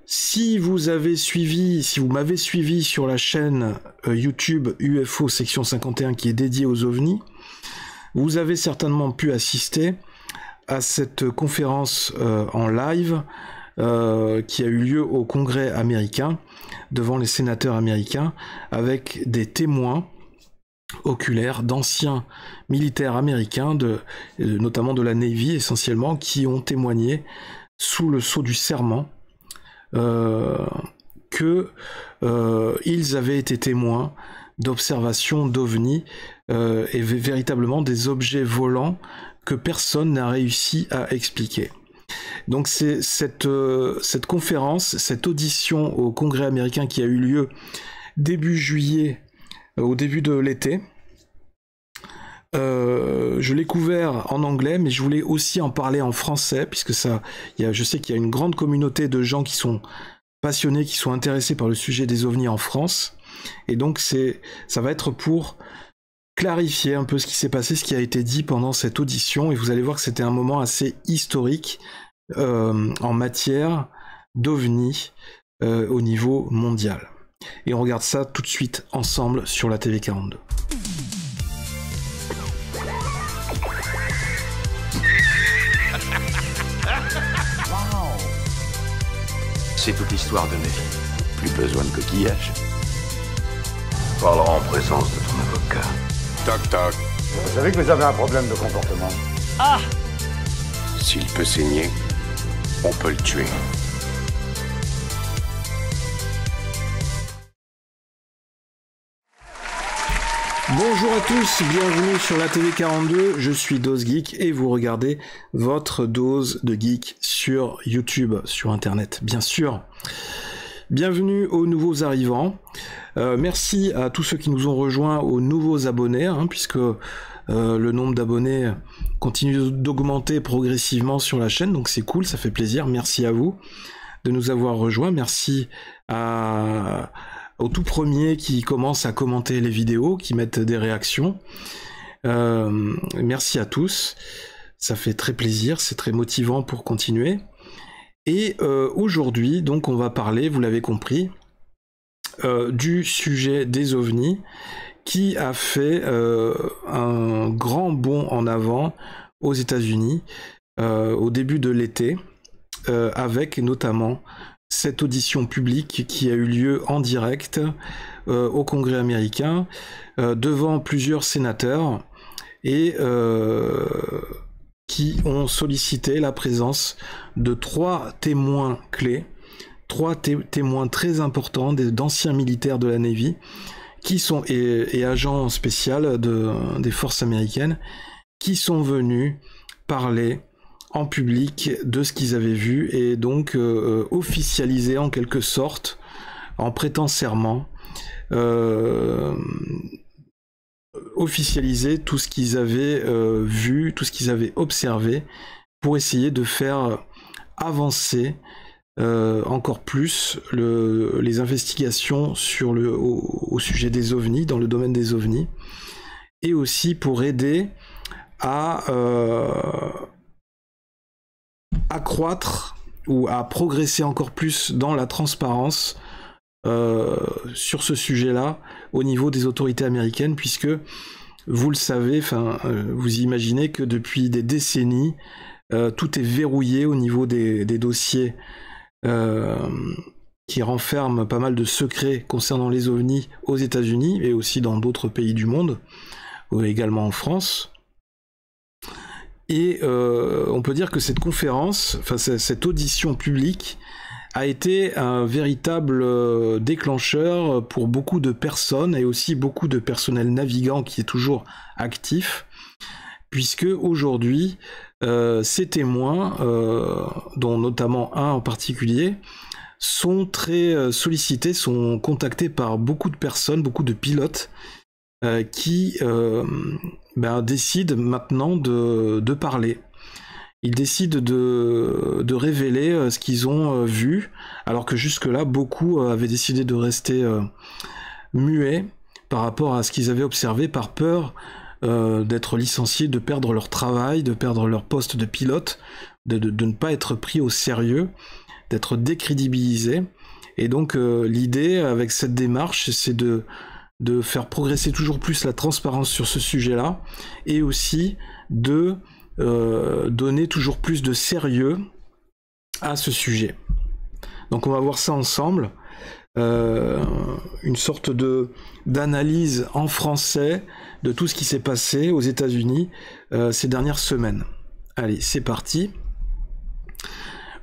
Si vous m'avez suivi sur la chaîne YouTube UFO section 51 qui est dédiée aux ovnis, vous avez certainement pu assister à cette conférence en live qui a eu lieu au Congrès américain, devant les sénateurs américains, avec des témoins oculaires d'anciens militaires américains, notamment de la Navy essentiellement, qui ont témoigné sous le sceau du serment que ils avaient été témoins d'observations d'ovnis et véritablement des objets volants que personne n'a réussi à expliquer. Donc c'est cette conférence, cette audition au Congrès américain qui a eu lieu début juillet, au début de l'été. Je l'ai couvert en anglais, mais je voulais aussi en parler en français, puisque je sais qu'il y a une grande communauté de gens qui sont passionnés, qui sont intéressés par le sujet des ovnis en France. Et donc ça va être pour clarifier un peu ce qui s'est passé, ce qui a été dit pendant cette audition, et vous allez voir que c'était un moment assez historique en matière d'ovnis au niveau mondial. Et on regarde ça tout de suite ensemble sur la TV 42. C'est toute l'histoire de ma vie. Plus besoin de coquillage. Parlera en présence de ton avocat. Toc toc. Vous savez que vous avez un problème de comportement. Ah! S'il peut saigner, on peut le tuer. Bonjour à tous, bienvenue sur la TV 42, je suis Dose Geek et vous regardez votre dose de geek sur YouTube, sur internet, bien sûr. Bienvenue aux nouveaux arrivants, merci à tous ceux qui nous ont rejoints, aux nouveaux abonnés, puisque le nombre d'abonnés continue d'augmenter progressivement sur la chaîne, donc c'est cool, ça fait plaisir, merci à vous de nous avoir rejoints, merci aux tout premiers qui commencent à commenter les vidéos, qui mettent des réactions. Merci à tous, ça fait très plaisir, c'est très motivant pour continuer. Et aujourd'hui, donc on va parler, vous l'avez compris, du sujet des ovnis, qui a fait un grand bond en avant aux États-Unis au début de l'été, avec notamment cette audition publique qui a eu lieu en direct au Congrès américain devant plusieurs sénateurs et qui ont sollicité la présence de 3 témoins clés, 3 témoins très importants d'anciens militaires de la Navy qui sont et agents spéciaux des forces américaines qui sont venus parler en public de ce qu'ils avaient vu et donc officialiser en quelque sorte, en prêtant serment, officialiser tout ce qu'ils avaient vu, tout ce qu'ils avaient observé, pour essayer de faire avancer encore plus les investigations au sujet des ovnis, dans le domaine des ovnis, et aussi pour aider à accroître ou à progresser encore plus dans la transparence sur ce sujet-là au niveau des autorités américaines, puisque vous le savez, vous imaginez que depuis des décennies, tout est verrouillé au niveau des dossiers qui renferment pas mal de secrets concernant les ovnis aux États-Unis et aussi dans d'autres pays du monde, également en France. Et on peut dire que cette conférence, cette audition publique, a été un véritable déclencheur pour beaucoup de personnes et aussi beaucoup de personnel navigant qui est toujours actif, puisque aujourd'hui, ces témoins, dont notamment un en particulier, sont très sollicités, sont contactés par beaucoup de personnes, beaucoup de pilotes, qui décident maintenant de parler. Ils décident de révéler ce qu'ils ont vu, alors que jusque-là, beaucoup avaient décidé de rester muets par rapport à ce qu'ils avaient observé, par peur d'être licenciés, de perdre leur travail, de perdre leur poste de pilote, de ne pas être pris au sérieux, d'être décrédibilisé. Et donc l'idée avec cette démarche, c'est de faire progresser toujours plus la transparence sur ce sujet-là, et aussi de donner toujours plus de sérieux à ce sujet. Donc on va voir ça ensemble, une sorte d'analyse en français de tout ce qui s'est passé aux États-Unis ces dernières semaines. Allez, c'est parti.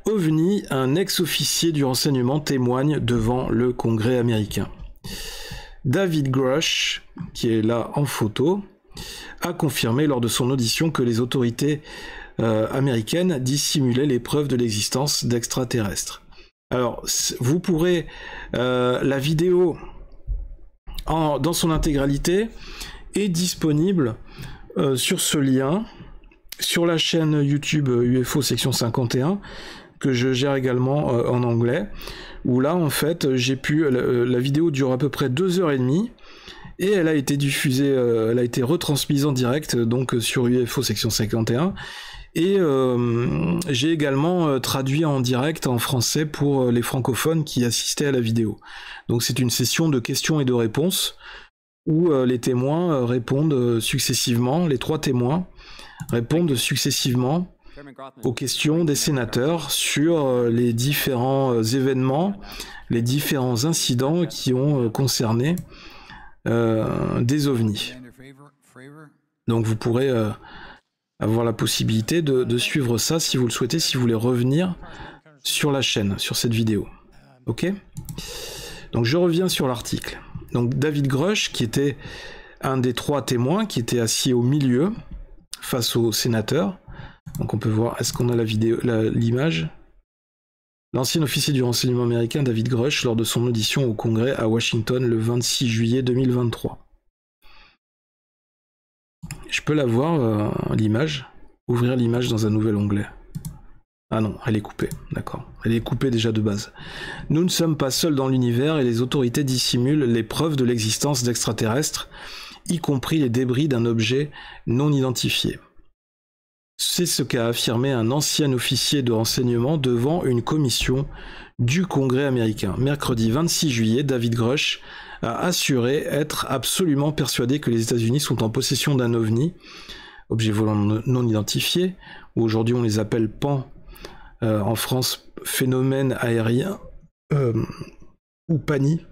OVNI, un ex-officier du renseignement témoigne devant le Congrès américain. David Grush, qui est là en photo, a confirmé lors de son audition que les autorités américaines dissimulaient les preuves de l'existence d'extraterrestres. Alors, vous pourrez la vidéo dans son intégralité est disponible sur ce lien, sur la chaîne YouTube UFO section 51, que je gère également en anglais, où là, en fait, j'ai pu... La vidéo dure à peu près 2h30, et elle a été diffusée, elle a été retransmise en direct, donc sur UFO section 51, et j'ai également traduit en direct en français pour les francophones qui assistaient à la vidéo. Donc c'est une session de questions et de réponses, où les témoins répondent successivement, les 3 témoins répondent successivement aux questions des sénateurs sur les différents événements, les différents incidents qui ont concerné des ovnis. Donc vous pourrez avoir la possibilité de suivre ça si vous le souhaitez, si vous voulez revenir sur la chaîne, sur cette vidéo. Ok ? Donc je reviens sur l'article. Donc David Grush, qui était un des 3 témoins, qui était assis au milieu, face au sénateur. Donc on peut voir, est-ce qu'on a la vidéo, l'image ? L'ancien officier du renseignement américain David Grush lors de son audition au Congrès à Washington le 26 juillet 2023. Je peux la voir, l'image ? Ouvrir l'image dans un nouvel onglet. Ah non, elle est coupée, d'accord. Elle est coupée déjà de base. Nous ne sommes pas seuls dans l'univers et les autorités dissimulent les preuves de l'existence d'extraterrestres, y compris les débris d'un objet non identifié. C'est ce qu'a affirmé un ancien officier de renseignement devant une commission du Congrès américain. Mercredi 26 juillet, David Grush a assuré être absolument persuadé que les États-Unis sont en possession d'un OVNI, objet volant non identifié, ou aujourd'hui on les appelle PAN, en France, phénomène aérien, ou PANI,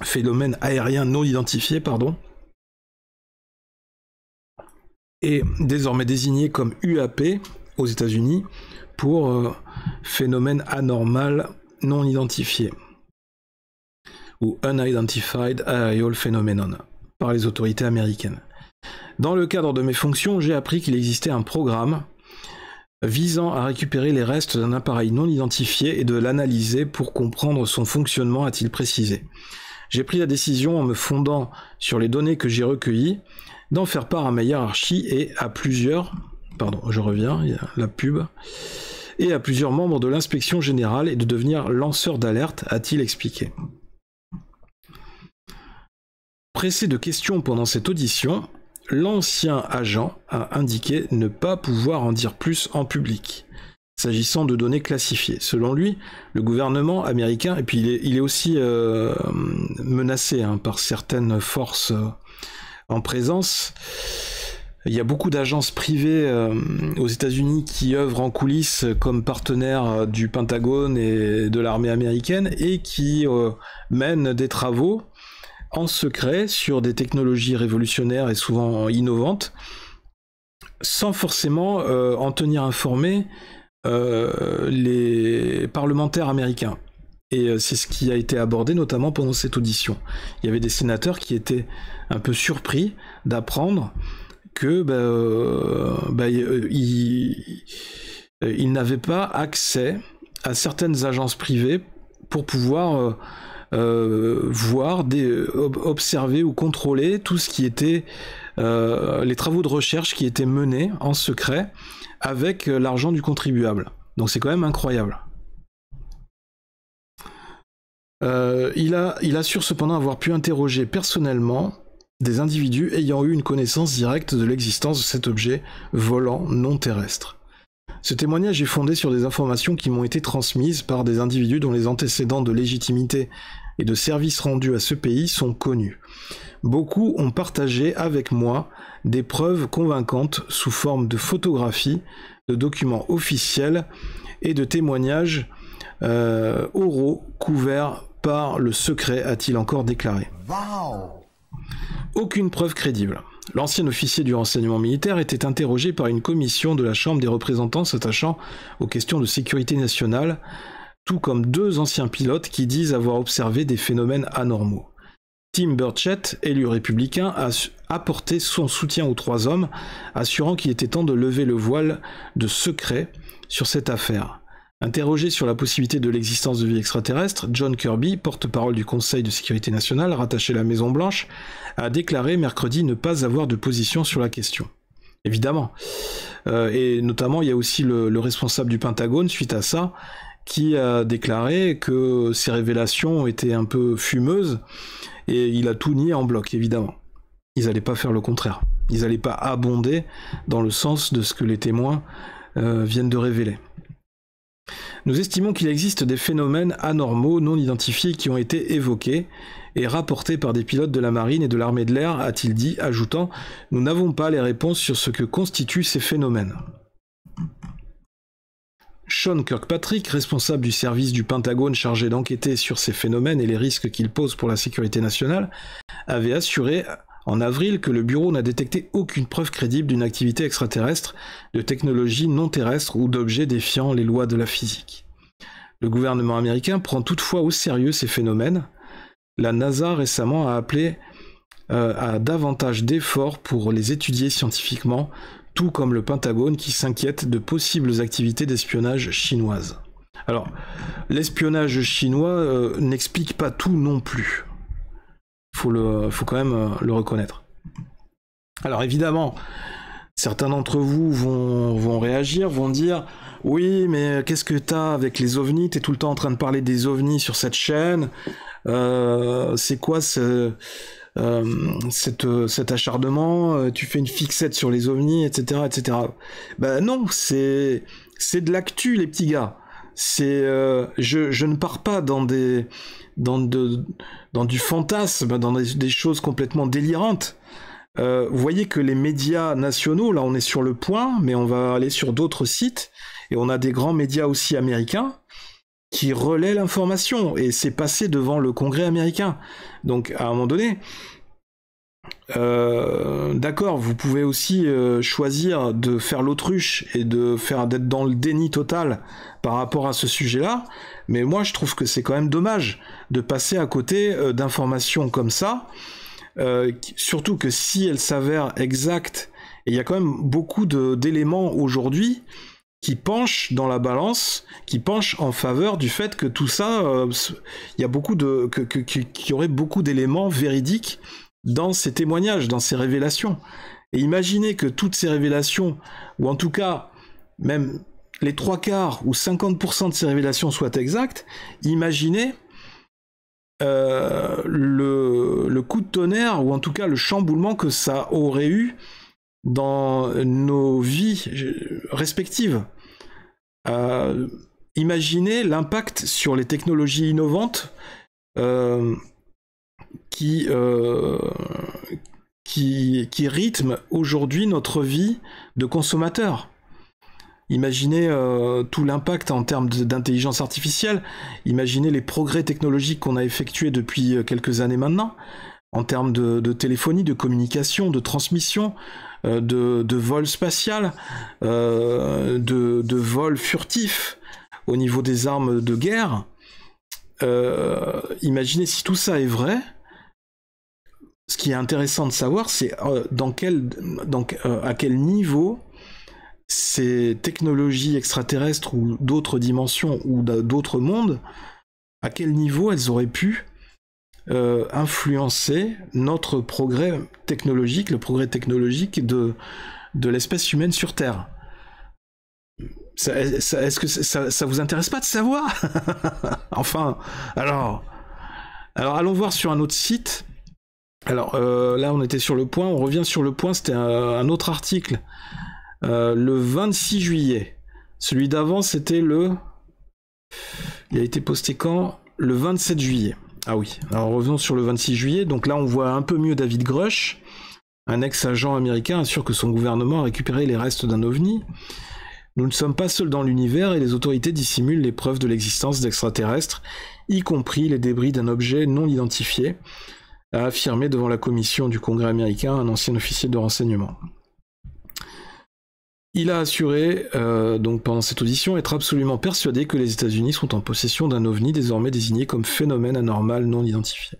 phénomène aérien non identifié, pardon, est désormais désigné comme UAP aux États-Unis pour phénomène anormal non identifié, ou Unidentified Aerial Phenomenon, par les autorités américaines. Dans le cadre de mes fonctions, j'ai appris qu'il existait un programme visant à récupérer les restes d'un appareil non identifié et de l'analyser pour comprendre son fonctionnement, a-t-il précisé. J'ai pris la décision, en me fondant sur les données que j'ai recueillies, d'en faire part à ma hiérarchie et à plusieurs... Pardon, je reviens, il y a la pub... et à plusieurs membres de l'inspection générale et de devenir lanceur d'alerte, a-t-il expliqué. Pressé de questions pendant cette audition, l'ancien agent a indiqué ne pas pouvoir en dire plus en public, s'agissant de données classifiées. Selon lui, le gouvernement américain, et puis il est aussi menacé par certaines forces en présence. Il y a beaucoup d'agences privées aux États-Unis qui œuvrent en coulisses comme partenaires du Pentagone et de l'armée américaine et qui mènent des travaux en secret sur des technologies révolutionnaires et souvent innovantes, sans forcément en tenir informés les parlementaires américains. Et c'est ce qui a été abordé notamment pendant cette audition. Il y avait des sénateurs qui étaient un peu surpris d'apprendre que ils n'avaient pas accès à certaines agences privées pour pouvoir voir, observer ou contrôler tout ce qui était les travaux de recherche qui étaient menés en secret avec l'argent du contribuable. Donc c'est quand même incroyable. Il assure cependant avoir pu interroger personnellement des individus ayant eu une connaissance directe de l'existence de cet objet volant non terrestre. Ce témoignage est fondé sur des informations qui m'ont été transmises par des individus dont les antécédents de légitimité et de services rendus à ce pays sont connus. Beaucoup ont partagé avec moi des preuves convaincantes sous forme de photographies, de documents officiels et de témoignages oraux couverts par le secret, a-t-il encore déclaré. Aucune preuve crédible. L'ancien officier du renseignement militaire était interrogé par une commission de la Chambre des représentants s'attachant aux questions de sécurité nationale, tout comme 2 anciens pilotes qui disent avoir observé des phénomènes anormaux. Tim Burchett, élu républicain, a apporté son soutien aux 3 hommes, assurant qu'il était temps de lever le voile de secret sur cette affaire. Interrogé sur la possibilité de l'existence de vie extraterrestre, John Kirby, porte-parole du Conseil de sécurité nationale rattaché à la Maison-Blanche, a déclaré mercredi ne pas avoir de position sur la question. Évidemment. Et notamment, il y a aussi le responsable du Pentagone, suite à ça, qui a déclaré que ces révélations étaient un peu fumeuses, et il a tout nié en bloc, évidemment. Ils n'allaient pas faire le contraire. Ils n'allaient pas abonder dans le sens de ce que les témoins viennent de révéler. Nous estimons qu'il existe des phénomènes anormaux non identifiés qui ont été évoqués et rapportés par des pilotes de la marine et de l'armée de l'air, a-t-il dit, ajoutant « Nous n'avons pas les réponses sur ce que constituent ces phénomènes ». Sean Kirkpatrick, responsable du service du Pentagone chargé d'enquêter sur ces phénomènes et les risques qu'ils posent pour la sécurité nationale, avait assuré en avril que le bureau n'a détecté aucune preuve crédible d'une activité extraterrestre, de technologie non terrestre ou d'objets défiant les lois de la physique. Le gouvernement américain prend toutefois au sérieux ces phénomènes. La NASA récemment a appelé à davantage d'efforts pour les étudier scientifiquement, tout comme le Pentagone qui s'inquiète de possibles activités d'espionnage chinoises. Alors, l'espionnage chinois n'explique pas tout non plus. Faut quand même le reconnaître. Alors évidemment, certains d'entre vous vont réagir, vont dire « Oui, mais qu'est-ce que t'as avec les ovnis? T'es tout le temps en train de parler des ovnis sur cette chaîne. C'est quoi cet acharnement? Tu fais une fixette sur les ovnis, etc. etc. » Ben non, c'est de l'actu, les petits gars. Je ne pars pas dans du fantasme, dans des choses complètement délirantes. Vous voyez que les médias nationaux, là on est sur Le Point, mais on va aller sur d'autres sites, et on a des grands médias aussi américains qui relaient l'information, et c'est passé devant le Congrès américain. Donc à un moment donné, d'accord, vous pouvez aussi choisir de faire l'autruche et d'être dans le déni total par rapport à ce sujet-là, mais moi je trouve que c'est quand même dommage de passer à côté d'informations comme ça, surtout que si elles s'avèrent exactes, et il y a quand même beaucoup d'éléments aujourd'hui qui penchent dans la balance, qui penchent en faveur du fait que tout ça, il y a qu'il y aurait beaucoup d'éléments véridiques dans ces témoignages, dans ces révélations. Et imaginez que toutes ces révélations, ou en tout cas même les 3/4 ou 50% de ces révélations soient exactes, imaginez le coup de tonnerre, ou en tout cas le chamboulement que ça aurait eu dans nos vies respectives. Imaginez l'impact sur les technologies innovantes qui rythment aujourd'hui notre vie de consommateur. Imaginez tout l'impact en termes d'intelligence artificielle, imaginez les progrès technologiques qu'on a effectués depuis quelques années maintenant, en termes de téléphonie, de communication, de transmission, de vol spatial, de vol furtif au niveau des armes de guerre. Imaginez si tout ça est vrai. Ce qui est intéressant de savoir, c'est à quel niveau ces technologies extraterrestres ou d'autres dimensions ou d'autres mondes, à quel niveau elles auraient pu influencer notre progrès technologique, le progrès technologique de l'espèce humaine sur Terre. Est-ce que ça vous intéresse pas de savoir? Enfin, alors allons voir sur un autre site. Alors là on était sur Le Point, on revient sur Le Point, c'était un autre article le 26 juillet. Celui d'avant, c'était il a été posté quand? Le 27 juillet. Ah oui, alors revenons sur le 26 juillet. Donc là, on voit un peu mieux David Grush. Un ex-agent américain assure que son gouvernement a récupéré les restes d'un ovni. Nous ne sommes pas seuls dans l'univers et les autorités dissimulent les preuves de l'existence d'extraterrestres, y compris les débris d'un objet non identifié, a affirmé devant la commission du Congrès américain un ancien officier de renseignement. Il a assuré, donc pendant cette audition, être absolument persuadé que les États-Unis sont en possession d'un ovni désormais désigné comme phénomène anormal non identifié.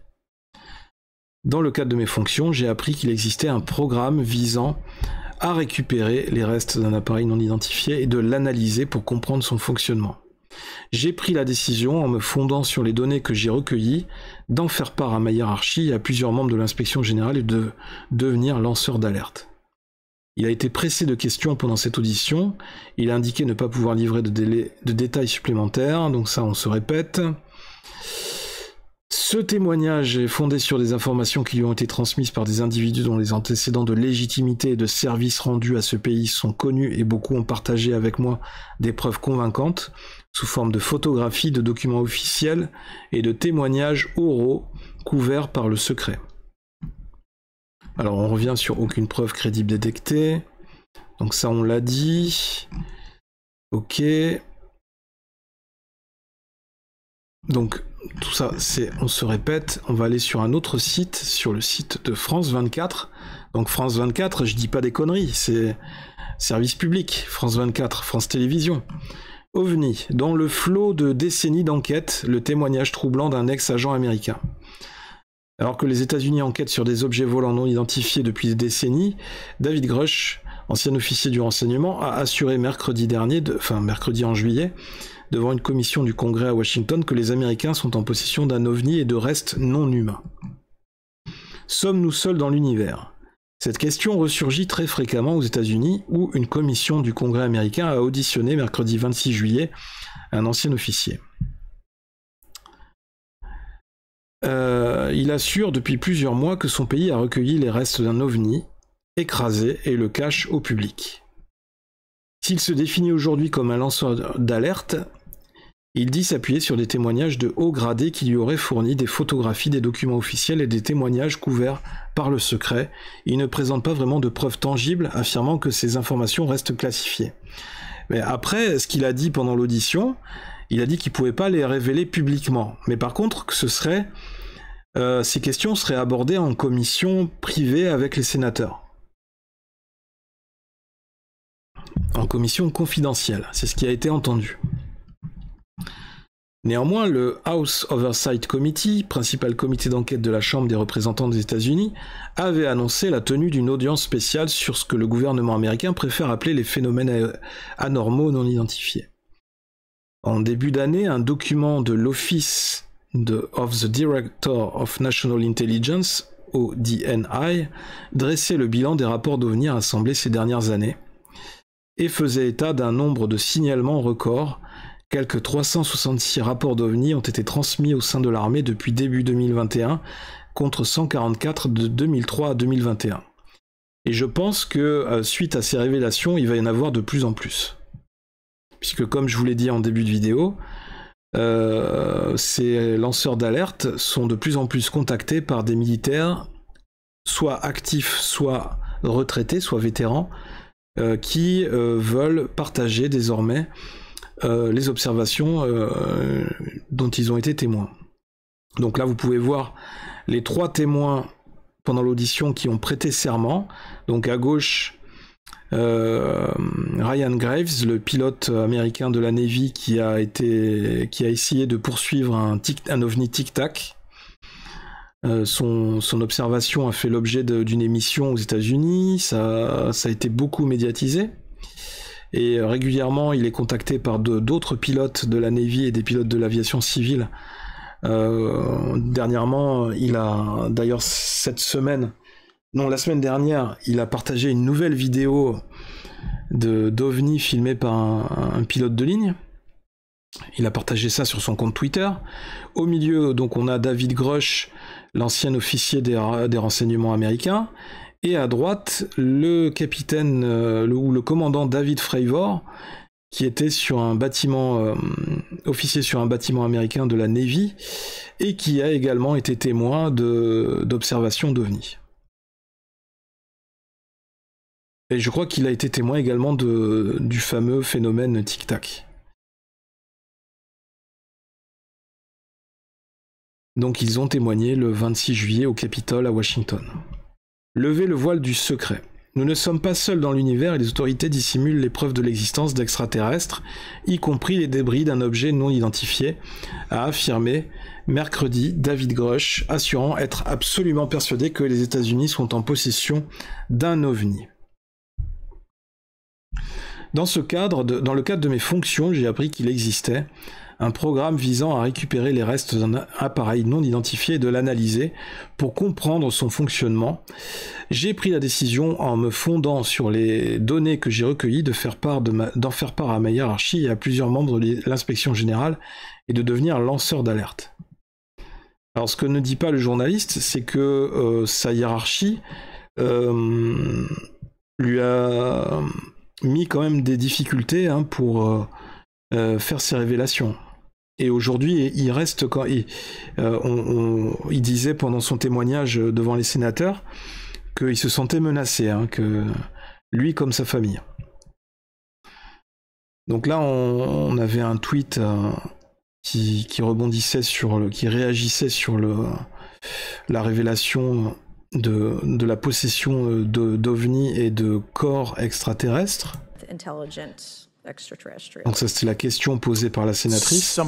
Dans le cadre de mes fonctions, j'ai appris qu'il existait un programme visant à récupérer les restes d'un appareil non identifié et de l'analyser pour comprendre son fonctionnement. J'ai pris la décision, en me fondant sur les données que j'ai recueillies, d'en faire part à ma hiérarchie et à plusieurs membres de l'inspection générale et de devenir lanceur d'alerte. Il a été pressé de questions pendant cette audition, il a indiqué ne pas pouvoir livrer de détails supplémentaires, donc ça on se répète. Ce témoignage est fondé sur des informations qui lui ont été transmises par des individus dont les antécédents de légitimité et de services rendus à ce pays sont connus et beaucoup ont partagé avec moi des preuves convaincantes, sous forme de photographies, de documents officiels et de témoignages oraux couverts par le secret. Alors on revient sur aucune preuve crédible détectée, donc ça on l'a dit, ok. Donc tout ça, on se répète, on va aller sur un autre site, sur le site de France 24. Donc France 24, je dis pas des conneries, c'est service public, France 24, France Télévisions. OVNI, dans le flot de décennies d'enquête, le témoignage troublant d'un ex-agent américain. Alors que les États-Unis enquêtent sur des objets volants non identifiés depuis des décennies, David Grush, ancien officier du renseignement, a assuré mercredi en juillet, devant une commission du Congrès à Washington, que les Américains sont en possession d'un ovni et de restes non humains. Sommes-nous seuls dans l'univers? Cette question ressurgit très fréquemment aux États-Unis, où une commission du Congrès américain a auditionné mercredi 26 juillet un ancien officier. Il assure depuis plusieurs mois que son pays a recueilli les restes d'un ovni écrasé et le cache au public. S'il se définit aujourd'hui comme un lanceur d'alerte, il dit s'appuyer sur des témoignages de haut gradé qui lui auraient fourni des photographies, des documents officiels et des témoignages couverts par le secret. Il ne présente pas vraiment de preuves tangibles, affirmant que ces informations restent classifiées. Mais après, ce qu'il a dit pendant l'audition, il a dit qu'il ne pouvait pas les révéler publiquement. Mais par contre, que ces questions seraient abordées en commission privée avec les sénateurs. En commission confidentielle, c'est ce qui a été entendu. Néanmoins, le House Oversight Committee, principal comité d'enquête de la Chambre des représentants des États-Unis, avait annoncé la tenue d'une audience spéciale sur ce que le gouvernement américain préfère appeler les phénomènes anormaux non identifiés. En début d'année, un document de l'Office of the Director of National Intelligence, ODNI, dressait le bilan des rapports d'OVNI rassemblés ces dernières années et faisait état d'un nombre de signalements records. Quelques 366 rapports d'OVNI ont été transmis au sein de l'armée depuis début 2021, contre 144 de 2003 à 2021. Et je pense que suite à ces révélations, il va y en avoir de plus en plus. Puisque comme je vous l'ai dit en début de vidéo, ces lanceurs d'alerte sont de plus en plus contactés par des militaires, soit actifs, soit retraités, soit vétérans, qui veulent partager désormais les observations dont ils ont été témoins. Donc là, vous pouvez voir les 3 témoins pendant l'audition qui ont prêté serment. Donc à gauche, Ryan Graves, le pilote américain de la Navy qui a essayé de poursuivre un ovni Tic-Tac. Son observation a fait l'objet d'une émission aux États-Unis, ça a été beaucoup médiatisé. Et régulièrement, il est contacté par d'autres pilotes de la Navy et des pilotes de l'aviation civile. Dernièrement, il a, d'ailleurs la semaine dernière, il a partagé une nouvelle vidéo d'OVNI filmée par un pilote de ligne. Il a partagé ça sur son compte Twitter. Au milieu, donc, on a David Grush, l'ancien officier des renseignements américains. Et à droite, le capitaine ou le commandant David Fravor, qui était sur un bâtiment, officier sur un bâtiment américain de la Navy, et qui a également été témoin d'observations d'OVNI. Et je crois qu'il a été témoin également du fameux phénomène tic-tac. Donc ils ont témoigné le 26 juillet au Capitole à Washington. Levez le voile du secret. Nous ne sommes pas seuls dans l'univers et les autorités dissimulent les preuves de l'existence d'extraterrestres, y compris les débris d'un objet non identifié, a affirmé mercredi David Grush, assurant être absolument persuadé que les États-Unis sont en possession d'un OVNI. Dans le cadre de mes fonctions, j'ai appris qu'il existait un programme visant à récupérer les restes d'un appareil non identifié et de l'analyser pour comprendre son fonctionnement. J'ai pris la décision, en me fondant sur les données que j'ai recueillies, d'en faire part à ma hiérarchie et à plusieurs membres de l'inspection générale et de devenir lanceur d'alerte. Alors ce que ne dit pas le journaliste, c'est que sa hiérarchie lui a mis quand même des difficultés pour faire ses révélations. Et aujourd'hui, il reste quand il disait pendant son témoignage devant les sénateurs qu'il se sentait menacé, que lui comme sa famille. Donc là, on avait un tweet qui rebondissait qui réagissait sur la révélation de la possession d'OVNI et de corps extraterrestres. Donc ça, c'était la question posée par la sénatrice.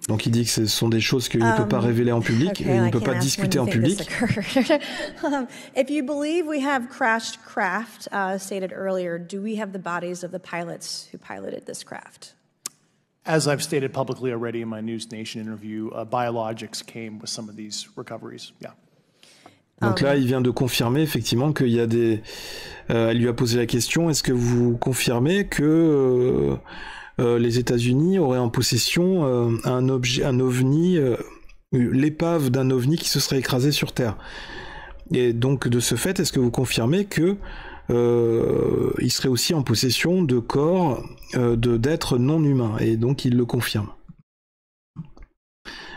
Donc il dit que ce sont des choses qu'il ne peut pas révéler en public, et il ne peut pas discuter en public. If you believe we have crashed craft, stated earlier, do we have the bodies of the pilots who piloted this craft? As I've stated publicly already in my News Nation interview, Biologics came with some of these recoveries. Yeah. Donc là, il vient de confirmer effectivement qu'il y a des... elle lui a posé la question, est-ce que vous confirmez que les États-Unis auraient en possession un OVNI, l'épave d'un OVNI qui se serait écrasé sur Terre? Et donc de ce fait, est-ce que vous confirmez que il serait aussi en possession de corps d'êtres non humains? Et donc il le confirme.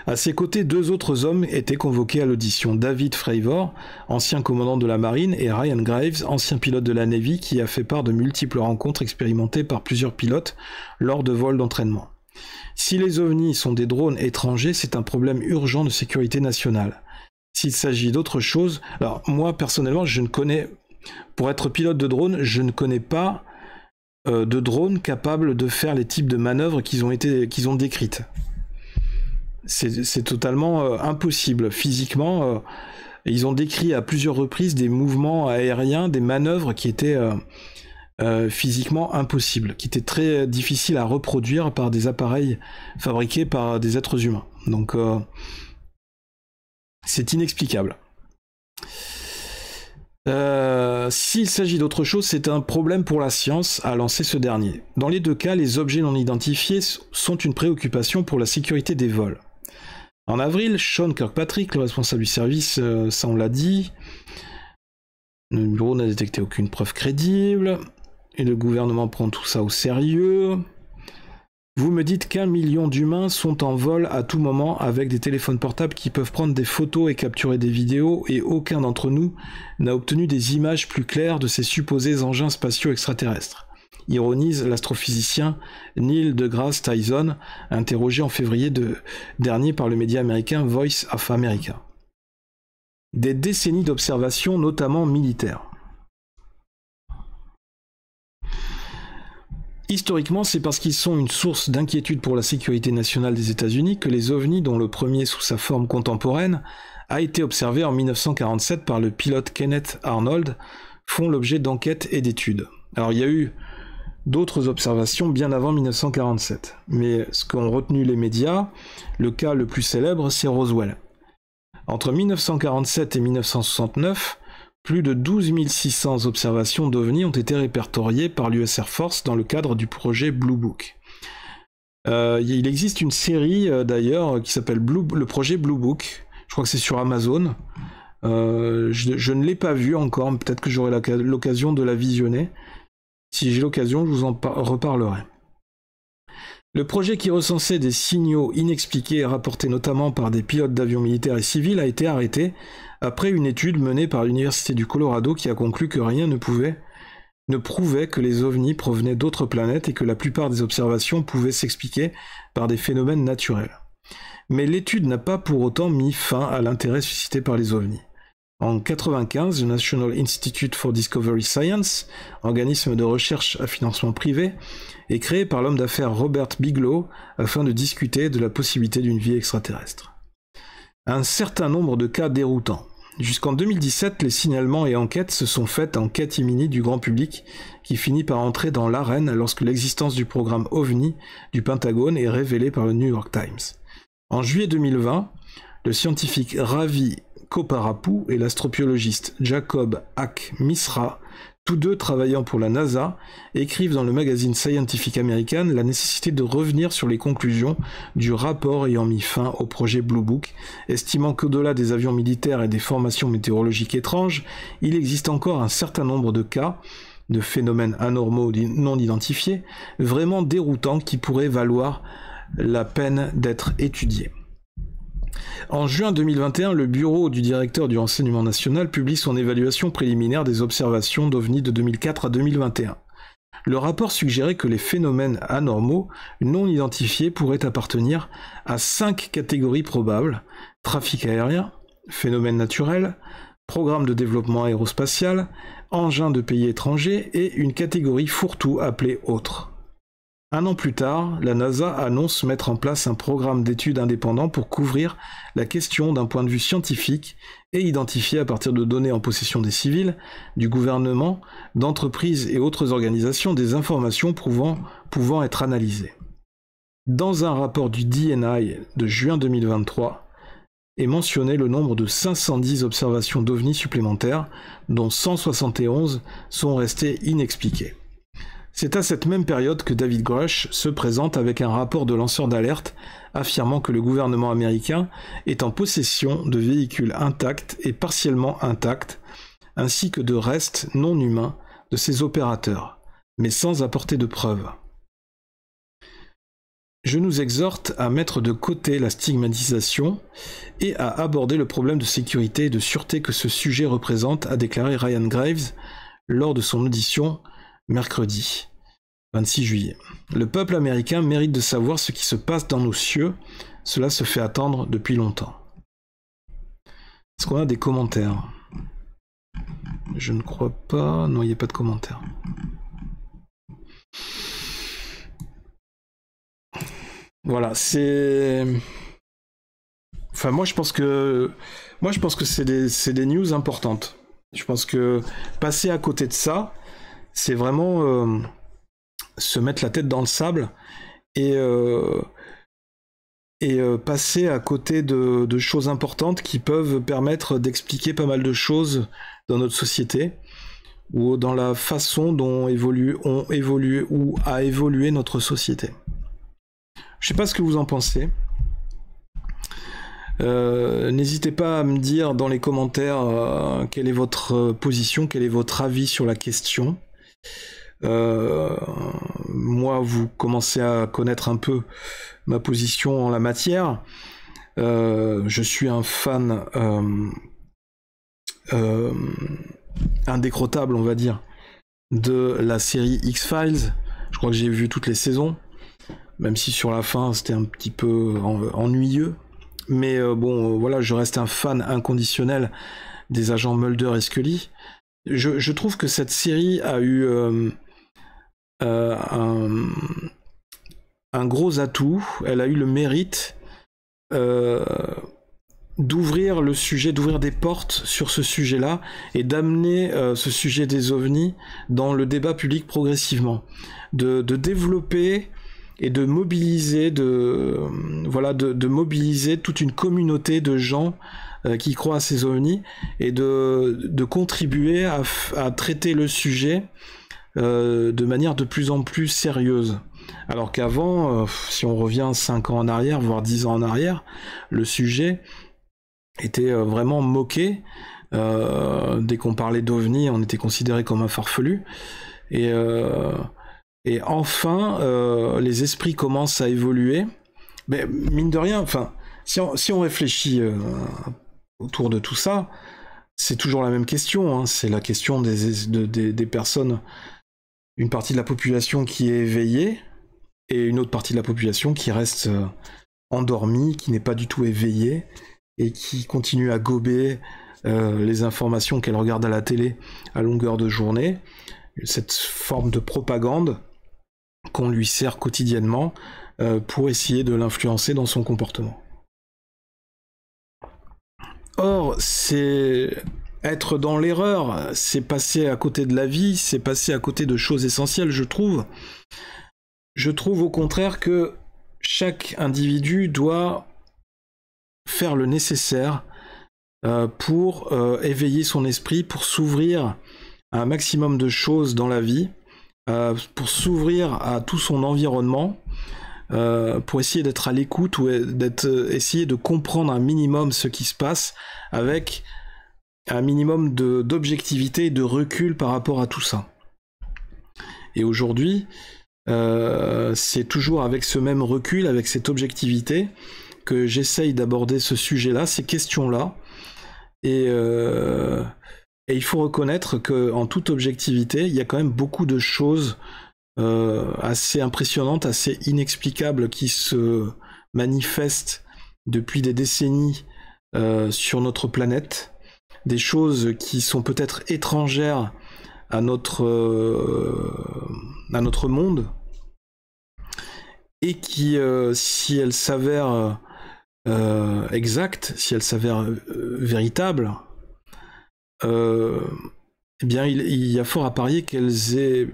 À ses côtés, 2 autres hommes étaient convoqués à l'audition. David Fravor, ancien commandant de la marine, et Ryan Graves, ancien pilote de la Navy, qui a fait part de multiples rencontres expérimentées par plusieurs pilotes lors de vols d'entraînement. Si les ovnis sont des drones étrangers, c'est un problème urgent de sécurité nationale. S'il s'agit d'autre chose, alors moi personnellement, pour être pilote de drone, je ne connais pas de drone capable de faire les types de manœuvres qu'ils ont décrites. C'est totalement impossible. Physiquement, ils ont décrit à plusieurs reprises des mouvements aériens, des manœuvres qui étaient physiquement impossibles, qui étaient très difficiles à reproduire par des appareils fabriqués par des êtres humains. Donc, c'est inexplicable. S'il s'agit d'autre chose, c'est un problème pour la science, a lancé ce dernier. Dans les 2 cas, les objets non identifiés sont une préoccupation pour la sécurité des vols. En avril, Sean Kirkpatrick, le responsable du service, ça on l'a dit, le bureau n'a détecté aucune preuve crédible, et le gouvernement prend tout ça au sérieux. Vous me dites qu'1 million d'humains sont en vol à tout moment avec des téléphones portables qui peuvent prendre des photos et capturer des vidéos, et aucun d'entre nous n'a obtenu des images plus claires de ces supposés engins spatiaux extraterrestres. Ironise l'astrophysicien Neil deGrasse Tyson, interrogé en février dernier par le média américain Voice of America. Des décennies d'observations, notamment militaires. Historiquement, c'est parce qu'ils sont une source d'inquiétude pour la sécurité nationale des États-Unis que les ovnis, dont le premier sous sa forme contemporaine, a été observé en 1947 par le pilote Kenneth Arnold, font l'objet d'enquêtes et d'études. Alors il y a eu d'autres observations bien avant 1947, mais ce qu'ont retenu les médias, le cas le plus célèbre, c'est Roswell. Entre 1947 et 1969, plus de 12 600 observations d'OVNI ont été répertoriées par l'US Air Force dans le cadre du projet Blue Book. Il existe une série d'ailleurs qui s'appelle le projet Blue Book, je crois que c'est sur Amazon. Je ne l'ai pas vu encore, peut-être que j'aurai l'occasion de la visionner. Si j'ai l'occasion, je vous en reparlerai. Le projet qui recensait des signaux inexpliqués et rapportés notamment par des pilotes d'avions militaires et civils a été arrêté après une étude menée par l'Université du Colorado qui a conclu que rien ne prouvait que les ovnis provenaient d'autres planètes et que la plupart des observations pouvaient s'expliquer par des phénomènes naturels. Mais l'étude n'a pas pour autant mis fin à l'intérêt suscité par les ovnis. En 1995, le National Institute for Discovery Science, organisme de recherche à financement privé, est créé par l'homme d'affaires Robert Bigelow afin de discuter de la possibilité d'une vie extraterrestre. Un certain nombre de cas déroutants. Jusqu'en 2017, les signalements et enquêtes se sont faits en catimini du grand public qui finit par entrer dans l'arène lorsque l'existence du programme OVNI du Pentagone est révélée par le New York Times. En juillet 2020, le scientifique Ravi Kopparapu et l'astrobiologiste Jacob Hack Misra, tous deux travaillant pour la NASA, écrivent dans le magazine Scientific American la nécessité de revenir sur les conclusions du rapport ayant mis fin au projet Blue Book, estimant qu'au-delà des avions militaires et des formations météorologiques étranges, il existe encore un certain nombre de cas, de phénomènes anormaux non identifiés, vraiment déroutants qui pourraient valoir la peine d'être étudiés. En juin 2021, le bureau du directeur du renseignement national publie son évaluation préliminaire des observations d'OVNI de 2004 à 2021. Le rapport suggérait que les phénomènes anormaux non identifiés pourraient appartenir à 5 catégories probables: trafic aérien, phénomènes naturels, programme de développement aérospatial, engins de pays étrangers et une catégorie fourre-tout appelée autres. Un an plus tard, la NASA annonce mettre en place un programme d'études indépendant pour couvrir la question d'un point de vue scientifique et identifier à partir de données en possession des civils, du gouvernement, d'entreprises et autres organisations des informations pouvant être analysées. Dans un rapport du DNI de juin 2023, est mentionné le nombre de 510 observations d'OVNI supplémentaires, dont 171 sont restées inexpliquées. C'est à cette même période que David Grush se présente avec un rapport de lanceur d'alerte affirmant que le gouvernement américain est en possession de véhicules intacts et partiellement intacts, ainsi que de restes non humains de ses opérateurs, mais sans apporter de preuves. Je nous exhorte à mettre de côté la stigmatisation et à aborder le problème de sécurité et de sûreté que ce sujet représente, a déclaré Ryan Graves lors de son audition mercredi 26 juillet. Le peuple américain mérite de savoir ce qui se passe dans nos cieux. Cela se fait attendre depuis longtemps. Est-ce qu'on a des commentaires? Je ne crois pas. Non, il n'y a pas de commentaires. Voilà, c'est... Enfin, moi je pense que c'est des news importantes. Je pense que passer à côté de ça, c'est vraiment se mettre la tête dans le sable et passer à côté de choses importantes qui peuvent permettre d'expliquer pas mal de choses dans notre société ou dans la façon dont a évolué notre société. Je sais pas ce que vous en pensez. N'hésitez pas à me dire dans les commentaires quelle est votre position, quel est votre avis sur la question. Moi, vous commencez à connaître un peu ma position en la matière. Je suis un fan indécrottable, on va dire, de la série X-Files. Je crois que j'ai vu toutes les saisons, même si sur la fin c'était un petit peu ennuyeux. Mais bon, voilà, je reste un fan inconditionnel des agents Mulder et Scully. Je trouve que cette série a eu un gros atout. Elle a eu le mérite d'ouvrir le sujet, d'ouvrir des portes sur ce sujet-là et d'amener ce sujet des ovnis dans le débat public progressivement, de développer et de mobiliser, de mobiliser toute une communauté de gens qui croient à ces ovnis et de contribuer à traiter le sujet de manière de plus en plus sérieuse. Alors qu'avant, si on revient 5 ans en arrière, voire 10 ans en arrière, le sujet était vraiment moqué. Dès qu'on parlait d'ovnis, on était considéré comme un farfelu. Et enfin, les esprits commencent à évoluer. Mais mine de rien, enfin, si on réfléchit autour de tout ça, c'est toujours la même question. Hein. C'est la question des personnes, une partie de la population qui est éveillée et une autre partie de la population qui reste endormie, qui n'est pas du tout éveillée et qui continue à gober les informations qu'elle regarde à la télé à longueur de journée. Cette forme de propagande qu'on lui sert quotidiennement pour essayer de l'influencer dans son comportement. Or, c'est être dans l'erreur, c'est passer à côté de la vie, c'est passer à côté de choses essentielles, je trouve. Je trouve au contraire que chaque individu doit faire le nécessaire pour éveiller son esprit, pour s'ouvrir à un maximum de choses dans la vie, pour s'ouvrir à tout son environnement, pour essayer d'être à l'écoute ou essayer de comprendre un minimum ce qui se passe avec un minimum d'objectivité et de recul par rapport à tout ça. Et aujourd'hui, c'est toujours avec ce même recul, avec cette objectivité, que j'essaye d'aborder ce sujet-là, ces questions-là, et il faut reconnaître qu'en toute objectivité, il y a quand même beaucoup de choses assez impressionnantes, assez inexplicables qui se manifestent depuis des décennies sur notre planète, des choses qui sont peut-être étrangères à notre monde, et qui, si elles s'avèrent exactes, si elles s'avèrent véritables, eh bien il y a fort à parier qu'elles aient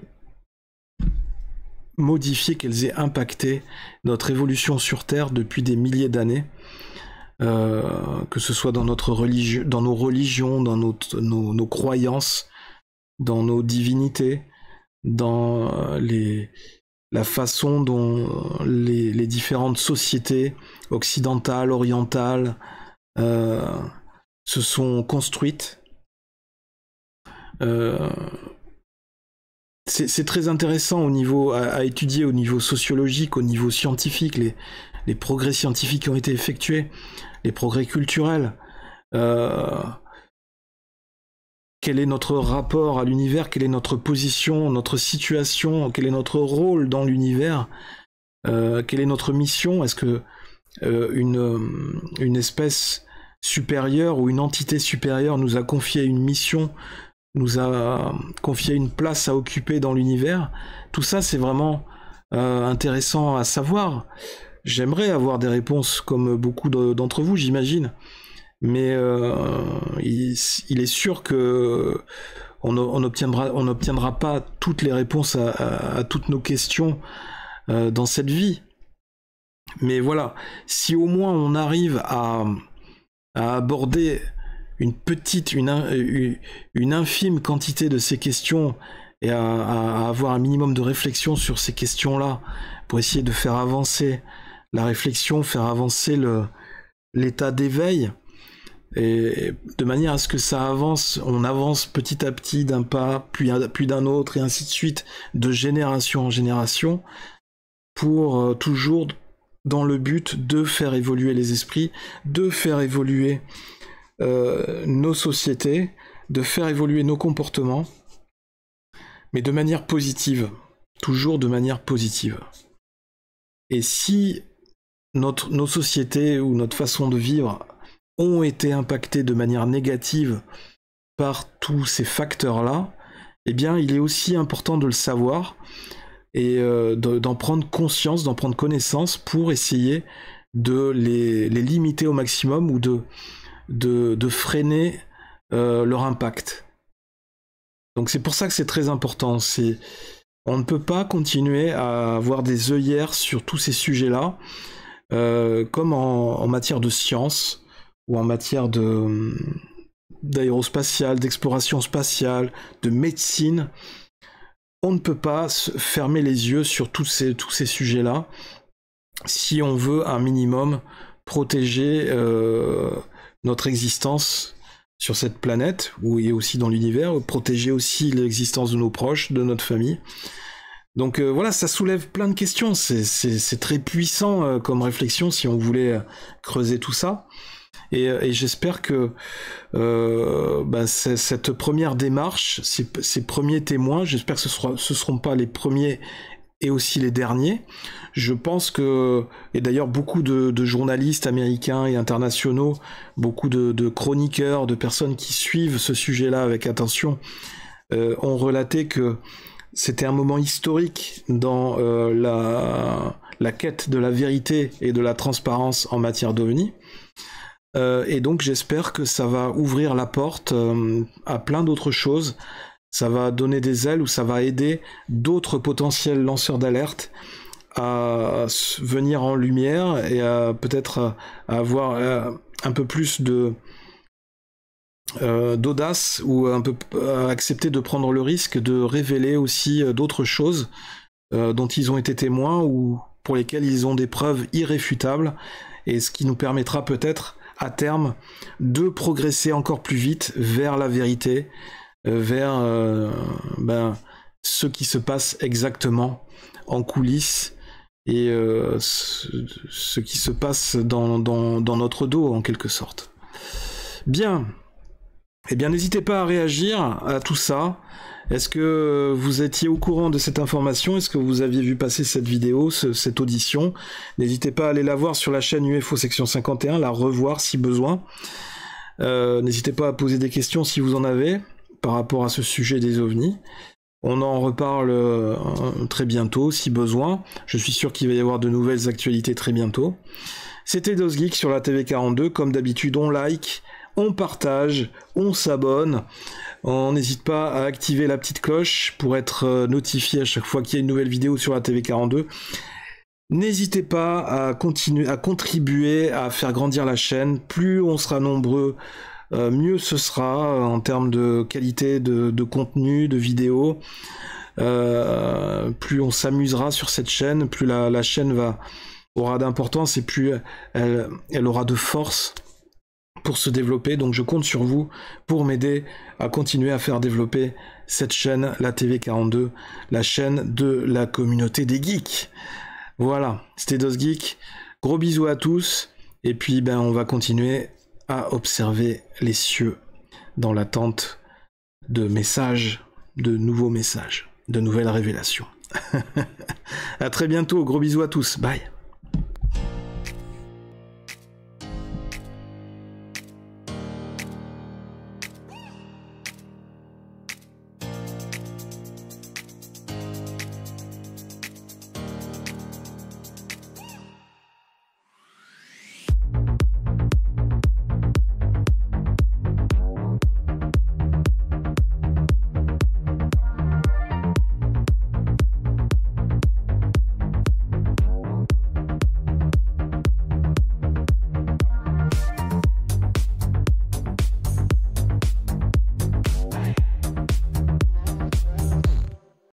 modifié, qu'elles aient impacté notre évolution sur Terre depuis des milliers d'années, que ce soit dans notre religion, dans nos religions, dans nos croyances, dans nos divinités, dans la façon dont les différentes sociétés occidentales, orientales se sont construites. C'est très intéressant à étudier au niveau sociologique, au niveau scientifique, les progrès scientifiques qui ont été effectués, les progrès culturels. Quel est notre rapport à l'univers, quelle est notre position, notre situation, quel est notre rôle dans l'univers, quelle est notre mission, est-ce que une espèce supérieure ou une entité supérieure nous a confié une mission, nous a confié une place à occuper dans l'univers. Tout ça, c'est vraiment intéressant à savoir. J'aimerais avoir des réponses comme beaucoup d'entre vous, j'imagine. Mais il est sûr que on n'obtiendra pas toutes les réponses à toutes nos questions dans cette vie. Mais voilà, si au moins on arrive à aborder une infime quantité de ces questions et à avoir un minimum de réflexion sur ces questions-là pour essayer de faire avancer la réflexion, faire avancer l'état d'éveil, et de manière à ce que ça avance, on avance petit à petit d'un pas, puis d'un autre, et ainsi de suite, de génération en génération, pour toujours dans le but de faire évoluer les esprits, de faire évoluer nos sociétés, de faire évoluer nos comportements, mais de manière positive, toujours de manière positive. Et si nos sociétés ou notre façon de vivre ont été impactés de manière négative par tous ces facteurs-là, eh bien, il est aussi important de le savoir et d'en prendre conscience, d'en prendre connaissance pour essayer de les limiter au maximum ou de freiner leur impact. Donc c'est pour ça que c'est très important. On ne peut pas continuer à avoir des œillères sur tous ces sujets-là, comme en matière de science, ou en matière d'aérospatiale, d'exploration spatiale, de médecine. On ne peut pas fermer les yeux sur tous ces sujets-là si on veut un minimum protéger notre existence sur cette planète, et aussi dans l'univers, protéger aussi l'existence de nos proches, de notre famille. Donc voilà, ça soulève plein de questions, c'est très puissant comme réflexion si on voulait creuser tout ça. Et j'espère que cette première démarche, ces premiers témoins, j'espère que ce seront pas les premiers et aussi les derniers. Je pense que, et d'ailleurs beaucoup de journalistes américains et internationaux, beaucoup de chroniqueurs, de personnes qui suivent ce sujet-là avec attention, ont relaté que c'était un moment historique dans la quête de la vérité et de la transparence en matière d'OVNI. Et donc j'espère que ça va ouvrir la porte à plein d'autres choses. Ça va donner des ailes ou ça va aider d'autres potentiels lanceurs d'alerte à venir en lumière et à peut-être avoir un peu plus d'audace ou un peu accepter de prendre le risque de révéler aussi d'autres choses dont ils ont été témoins ou pour lesquelles ils ont des preuves irréfutables, et ce qui nous permettra peut-être à terme de progresser encore plus vite vers la vérité, vers ce qui se passe exactement en coulisses et ce qui se passe dans notre dos en quelque sorte. Bien. Eh bien, n'hésitez pas à réagir à tout ça. Est-ce que vous étiez au courant de cette information? Est-ce que vous aviez vu passer cette vidéo, cette audition? N'hésitez pas à aller la voir sur la chaîne UFO Section 51, la revoir si besoin. N'hésitez pas à poser des questions si vous en avez par rapport à ce sujet des ovnis. On en reparle très bientôt si besoin. Je suis sûr qu'il va y avoir de nouvelles actualités très bientôt. C'était DosGeek sur la TV42. Comme d'habitude, on like, on partage, on s'abonne. On n'hésite pas à activer la petite cloche pour être notifié à chaque fois qu'il y a une nouvelle vidéo sur la TV42. N'hésitez pas à continuer à contribuer à faire grandir la chaîne. Plus on sera nombreux, mieux ce sera en termes de qualité de contenu, de vidéos. Plus on s'amusera sur cette chaîne, plus la chaîne aura d'importance et plus elle aura de force pour se développer. Donc je compte sur vous pour m'aider à continuer à faire développer cette chaîne, la TV42, la chaîne de la communauté des geeks. Voilà, c'était DosGeek. Gros bisous à tous. Et puis on va continuer à observer les cieux dans l'attente de messages, de nouveaux messages, de nouvelles révélations. À très bientôt, gros bisous à tous. Bye.